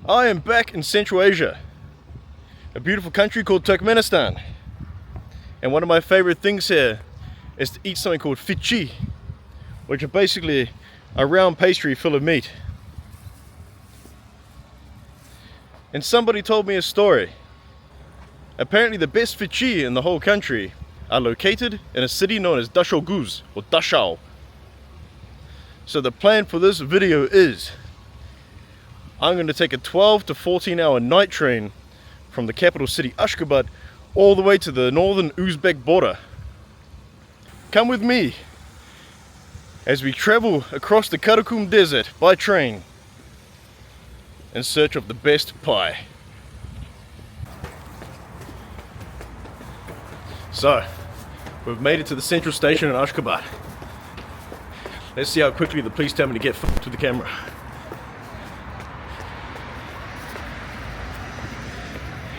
I am back in Central Asia, a beautiful country called Turkmenistan. And one of my favorite things here is to eat something called Fitchi, which are basically a round pastry full of meat. And somebody told me a story. Apparently the best Fitchi in the whole country are located in a city known as Dashoguz or Dachau. So the plan for this video is I'm going to take a 12 to 14 hour night train from the capital city Ashgabat all the way to the northern Uzbek border. Come with me as we travel across the Karakum Desert by train in search of the best pie. So, we've made it to the central station in Ashgabat. Let's see how quickly the police tell me to get to the camera.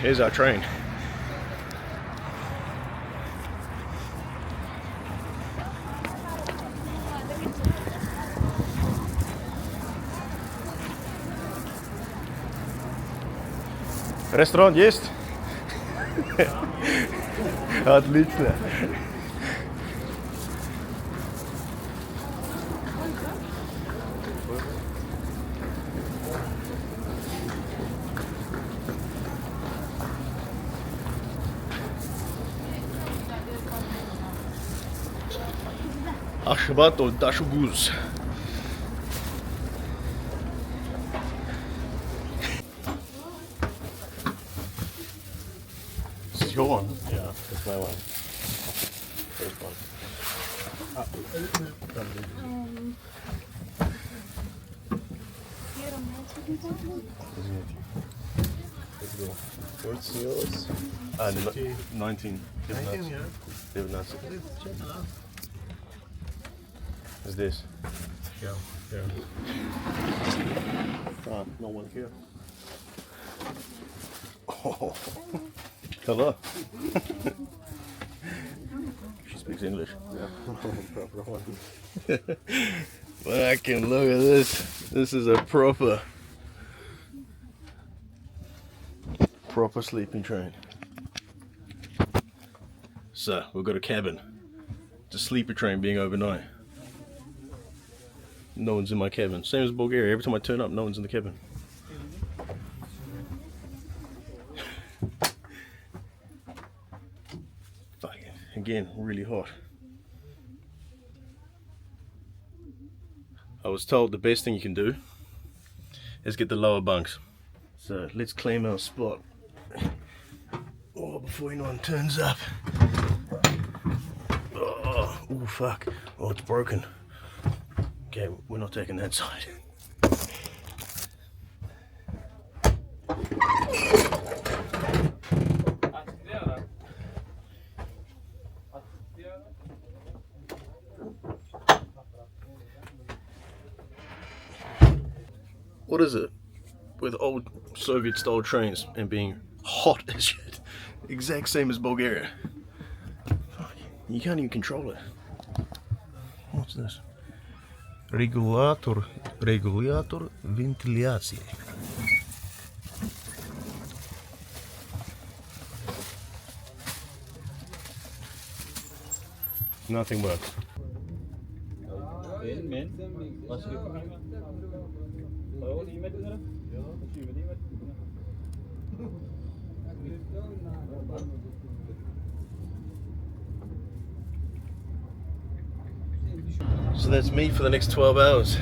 Here's our train. Ресторан есть? Отлично. Ashgabat or Dashoguz. This is your one? Yeah, that's my one. First one. What's yours? 19. 19, yeah. Is this? Yeah. No one here. Oh. Hello. She speaks English. Yeah. Fucking look at this. This is a proper sleeping train. So we've got a cabin. It's a sleeper train being overnight. No one's in my cabin. Same as Bulgaria. Every time I turn up, no one's in the cabin. Fucking, again, really hot. I was told the best thing you can do is get the lower bunks. So let's claim our spot. Oh, before anyone turns up. Oh, fuck. Oh, it's broken. Okay, we're not taking that side. What is it with old Soviet style trains and being hot as shit? Exact same as Bulgaria. You can't even control it. What's this? Регулятор вентиляции. Nothing works. So that's me for the next 12 hours.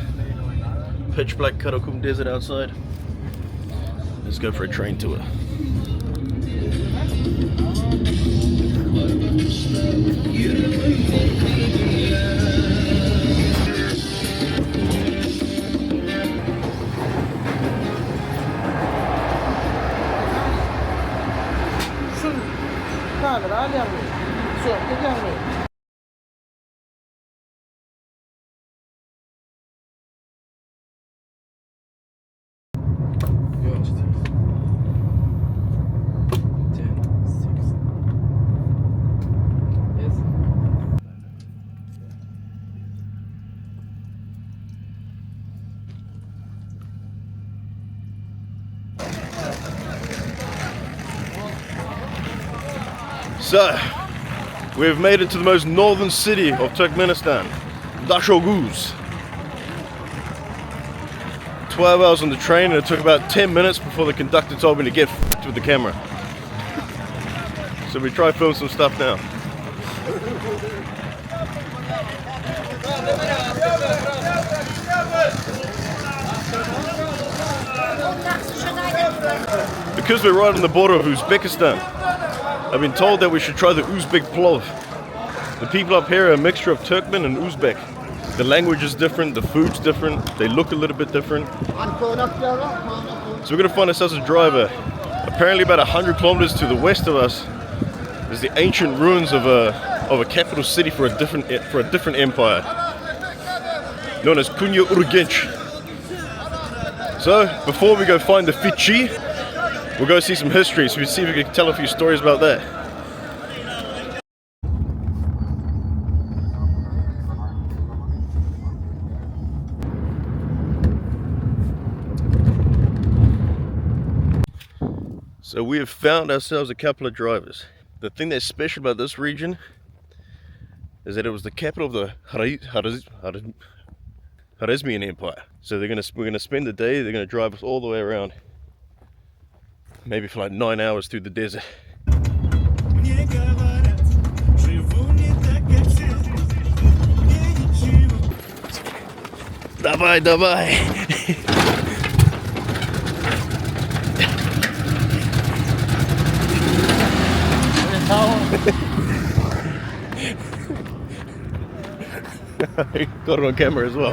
Pitch black Karakum Desert outside. Let's go for a train tour. So, we've made it to the most northern city of Turkmenistan, Dashoguz. 12 hours on the train, and it took about 10 minutes before the conductor told me to get f***ed with the camera. So we try to film some stuff now. Because we're right on the border of Uzbekistan, I've been told that we should try the Uzbek plov. The people up here are a mixture of Turkmen and Uzbek. The language is different, the food's different, they look a little bit different. So we're gonna find ourselves a driver. Apparently about 100 kilometers to the west of us is the ancient ruins of a capital city for a different empire, known as Konya Urgenç. So before we go find the Fitchi, we'll go see some history, so we see if we can tell a few stories about that. So we have found ourselves a couple of drivers. The thing that's special about this region is that it was the capital of the Khwarezmian Empire. So we're gonna spend the day. They're gonna drive us all the way around, maybe for like 9 hours through the desert. Давай, давай. Got it on camera as well.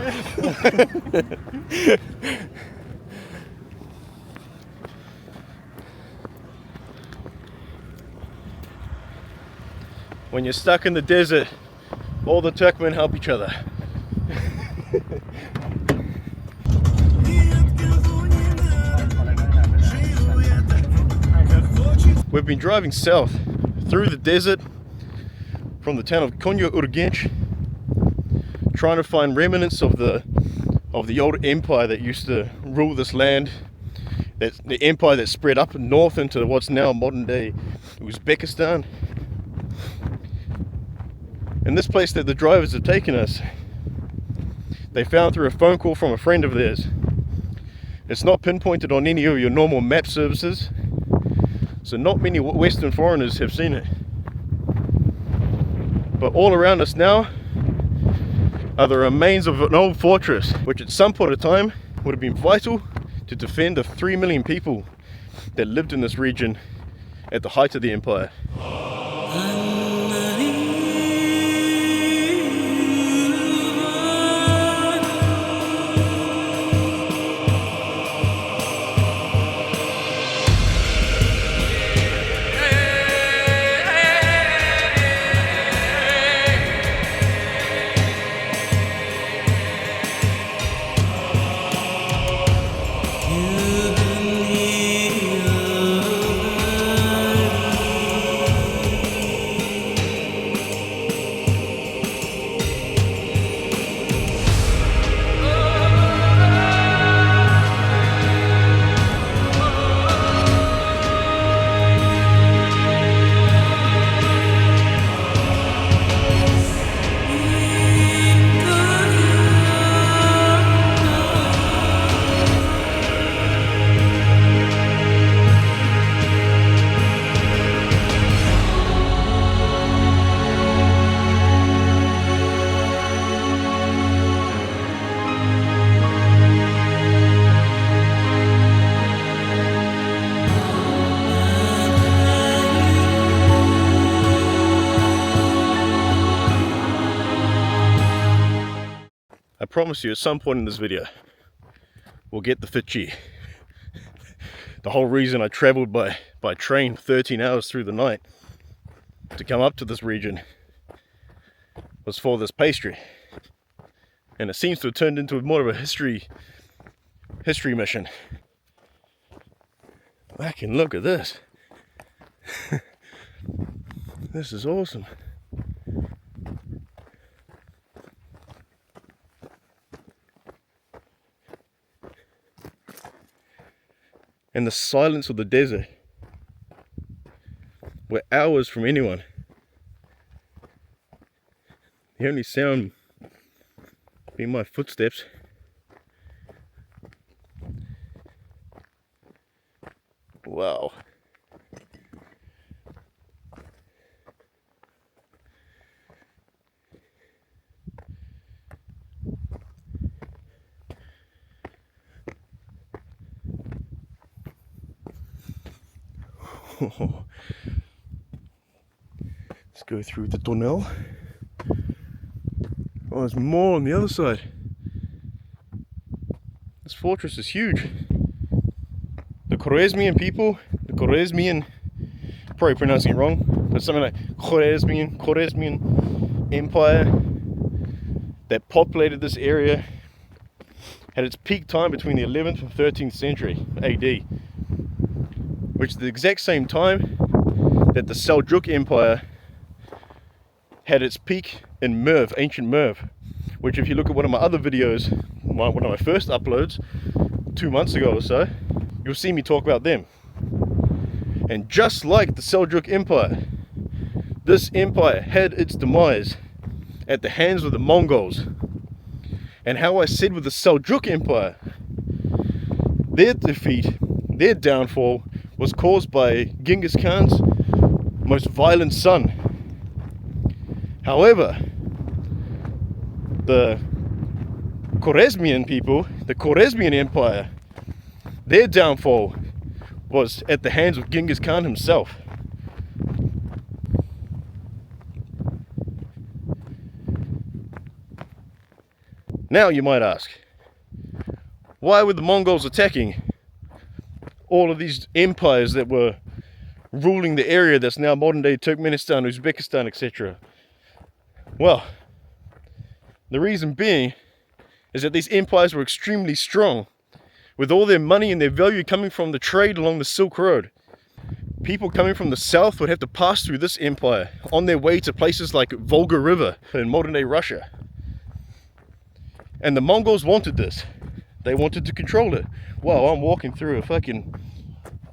When you're stuck in the desert, all the Turkmen help each other. We've been driving south through the desert from the town of Konya Urgenç, trying to find remnants of the old empire that used to rule this land. That's the empire that spread up north into what's now modern day Uzbekistan. And this place that the drivers have taken us, they found through a phone call from a friend of theirs. It's not pinpointed on any of your normal map services, so not many Western foreigners have seen it. But all around us now are the remains of an old fortress, which at some point of time would have been vital to defend the 3 million people that lived in this region at the height of the empire. I promise you at some point in this video we'll get the Fitchi. The whole reason I traveled by train 13 hours through the night to come up to this region was for this pastry, and it seems to have turned into more of a history mission. I can look at this. This is awesome. And the silence of the desert We're hours from anyone. The only sound being my footsteps. Wow. Let's go through the tunnel. Oh, there's more on the other side. This fortress is huge. The Khwarezmian people, the Khwarezmian, probably pronouncing it wrong, but something like Khwarezmian Empire that populated this area had its peak time between the 11th and 13th century AD, which is the exact same time that the Seljuk Empire had its peak in Merv, ancient Merv, which if you look at one of my other videos, one of my first uploads 2 months ago or so, you'll see me talk about them. And just like the Seljuk Empire, this empire had its demise at the hands of the Mongols. And how I said with the Seljuk Empire, their defeat, their downfall was caused by Genghis Khan's most violent son. However, the Khwarezmian people, the Khwarezmian Empire, their downfall was at the hands of Genghis Khan himself. Now you might ask, why were the Mongols attacking all of these empires that were ruling the area that's now modern day Turkmenistan, Uzbekistan, etc.? Well, the reason being is that these empires were extremely strong, with all their money and their value coming from the trade along the Silk Road. People coming from the south would have to pass through this empire on their way to places like Volga River in modern day Russia. And the Mongols wanted this. They wanted to control it. Wow, I'm walking through a fucking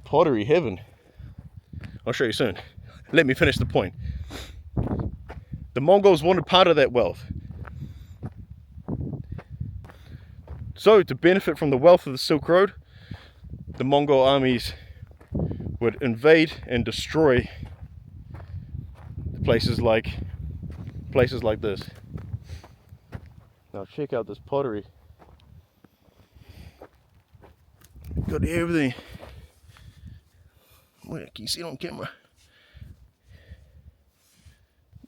pottery heaven. I'll show you soon. Let me finish the point. The Mongols wanted part of that wealth. So, to benefit from the wealth of the Silk Road, the Mongol armies would invade and destroy places like this. Now check out this pottery. Got everything. Where can you see it on camera?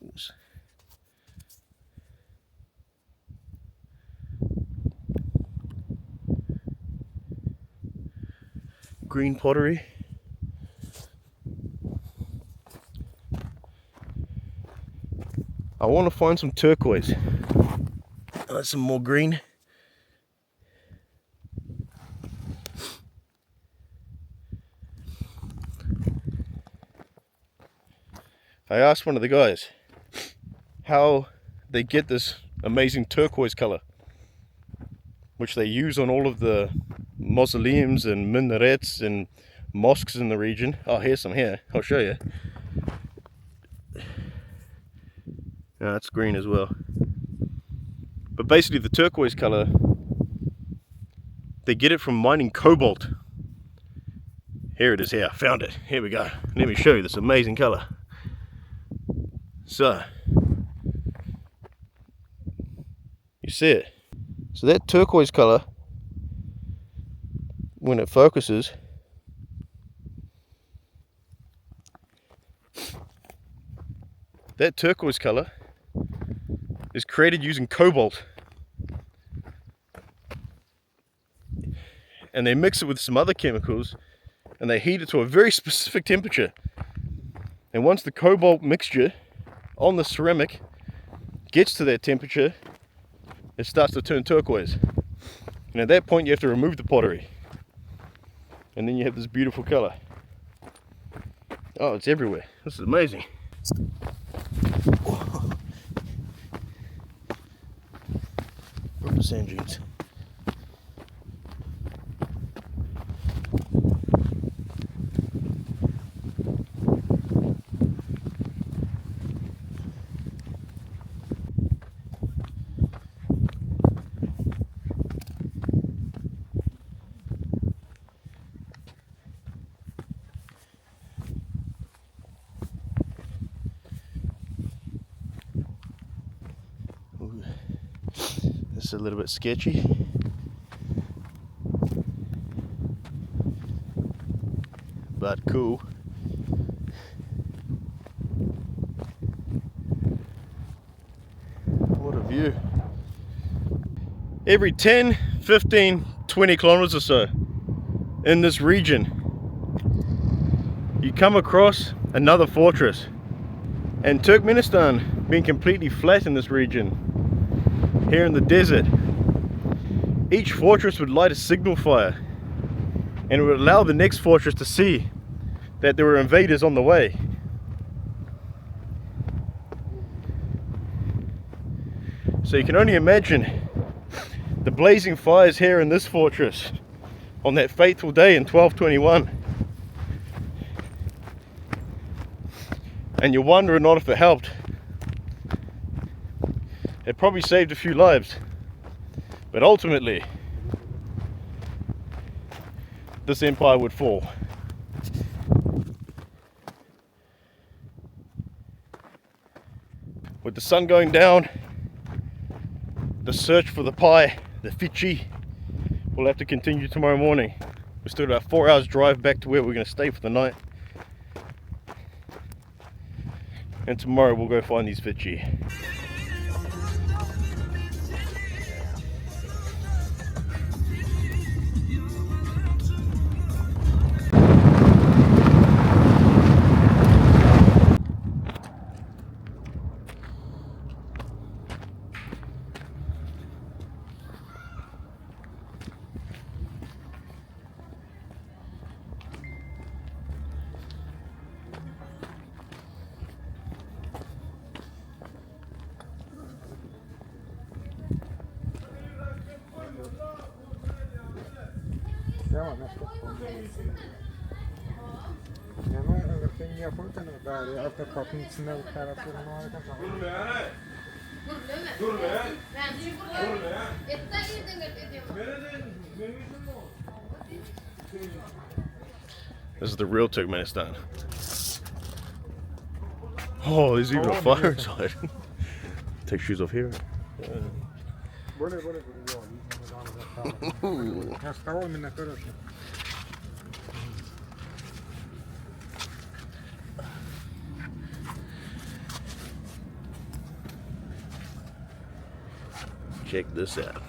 Yes. Green pottery. I want to find some turquoise. Some more green. I asked one of the guys how they get this amazing turquoise color, which they use on all of the mausoleums and minarets and mosques in the region. Oh, here's some here. I'll show you. Yeah, that's green as well. But basically the turquoise color, they get it from mining cobalt. Here it is here, I found it. Here we go. Let me show you this amazing color. So, you see it. So that turquoise color, when it focuses, that turquoise color is created using cobalt, and they mix it with some other chemicals and they heat it to a very specific temperature, and once the cobalt mixture on the ceramic gets to that temperature, it starts to turn turquoise, and at that point you have to remove the pottery, and then you have this beautiful color. Oh, it's everywhere. This is amazing. Proper sand dunes. It's a little bit sketchy. But cool. What a view. Every 10, 15, 20 kilometers or so in this region, you come across another fortress. And Turkmenistan being completely flat in this region, here in the desert, each fortress would light a signal fire, and it would allow the next fortress to see that there were invaders on the way. So you can only imagine the blazing fires here in this fortress on that fateful day in 1221. And you wonder not if it helped. It probably saved a few lives, but ultimately this empire would fall. With the sun going down, the search for the pie, the Fitchi, will have to continue tomorrow morning. We're still about 4 hours drive back to where we're going to stay for the night. And tomorrow we'll go find these Fitchi. Devam et. Yani öğretmen yaparken bari arka kapının içinde bir taraflarını harika tamam. Dur be. This is the real Turkmenistan. Oh, there's even a fire inside. Take shoes off here. Böyle. Ya stavo minnettar. Check this out.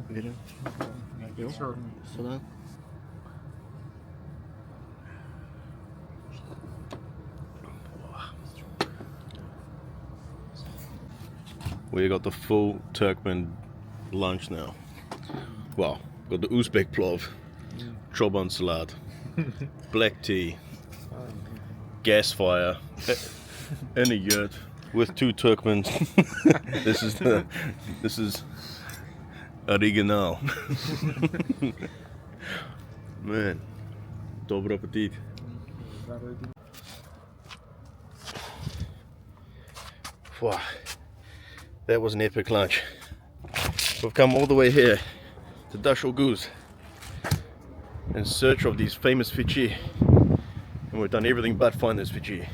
Verin. Yok. Selam. We got the full Turkmen lunch now. Well, got the Uzbek plov, choban salad, black tea, gas fire, and a yurt with 2 Turkmens. This is original. Man, добрый аппетит. Wow, that was an epic lunch. We've come all the way here to Dashoguz in search of these famous Fitchi, and we've done everything but find this Fitchi.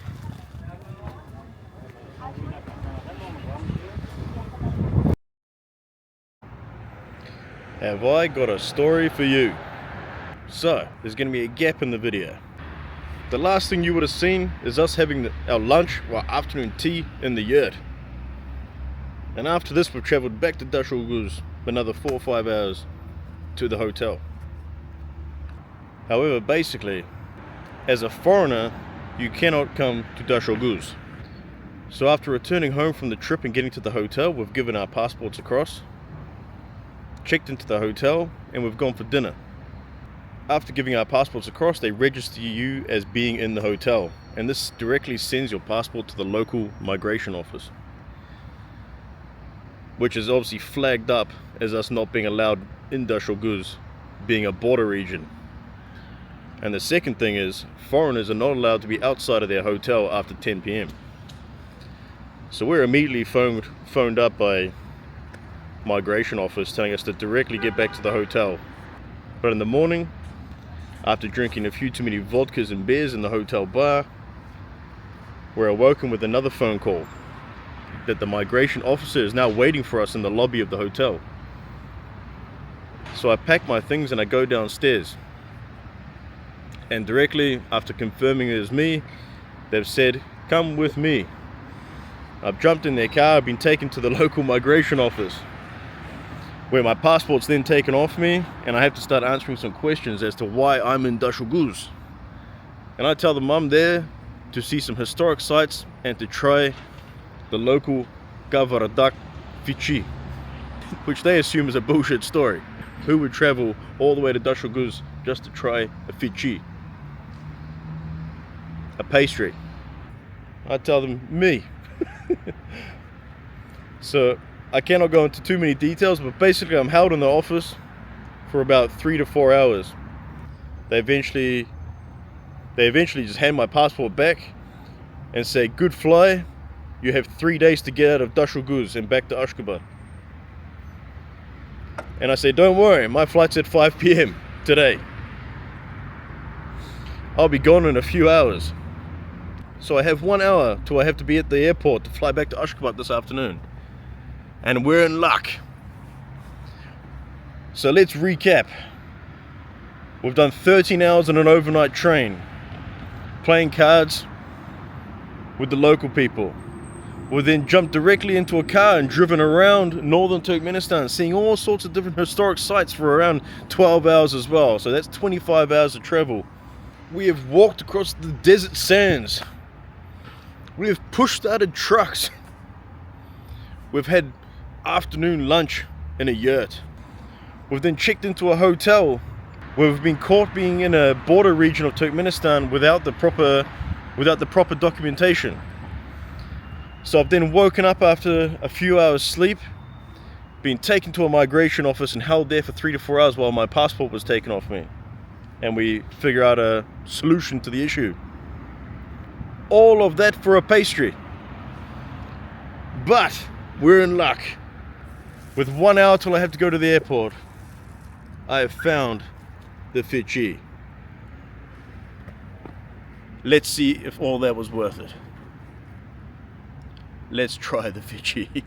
Have I got a story for you? So, there's going to be a gap in the video. The last thing you would have seen is us having our lunch or afternoon tea in the yurt. And after this we've travelled back to Dashoguz another 4 or 5 hours to the hotel. However, basically, as a foreigner, you cannot come to Dashoguz. So after returning home from the trip and getting to the hotel, we've given our passports across, checked into the hotel, and we've gone for dinner. after giving our passports across, they register you as being in the hotel, and this directly sends your passport to the local migration office, which is obviously flagged up as us not being allowed in Dashoguz, being a border region. And the second thing is, foreigners are not allowed to be outside of their hotel after 10 p.m. So we're immediately phoned up by migration office telling us to directly get back to the hotel. But in the morning, after drinking a few too many vodkas and beers in the hotel bar, we're awoken with another phone call that the migration officer is now waiting for us in the lobby of the hotel. So I pack my things and I go downstairs. And directly after confirming it is me, they've said, "Come with me." I've jumped in their car, I've been taken to the local migration office, where my passport's then taken off me, and I have to start answering some questions as to why I'm in Dashoguz. And I tell them I'm there to see some historic sites and to try the local gavaradak Fitchi, which they assume is a bullshit story. Who would travel all the way to Dashoguz just to try a Fitchi? A pastry. I tell them, me. So I cannot go into too many details, but basically I'm held in the office for about 3 to 4 hours. They eventually just hand my passport back and say, "Good fly, you have 3 days to get out of Dashoguz and back to Ashgabat." And I say, "Don't worry, my flight's at 5 p.m. today. I'll be gone in a few hours." So I have 1 hour till I have to be at the airport to fly back to Ashgabat this afternoon. And we're in luck. So let's recap. We've done 13 hours on an overnight train, playing cards with the local people. We then jumped directly into a car and driven around northern Turkmenistan, seeing all sorts of different historic sites for around 12 hours as well. So that's 25 hours of travel. We have walked across the desert sands. We have push-started trucks. We've had afternoon lunch in a yurt. We've then checked into a hotel where we've been caught being in a border region of Turkmenistan without the proper documentation. So I've then woken up after a few hours sleep, been taken to a migration office and held there for 3 to 4 hours while my passport was taken off me, and we figure out a solution to the issue. All of that for a pastry. But we're in luck. With 1 hour till I have to go to the airport, I have found the Fitchi. Let's see if all that was worth it. Let's try the Fitchi.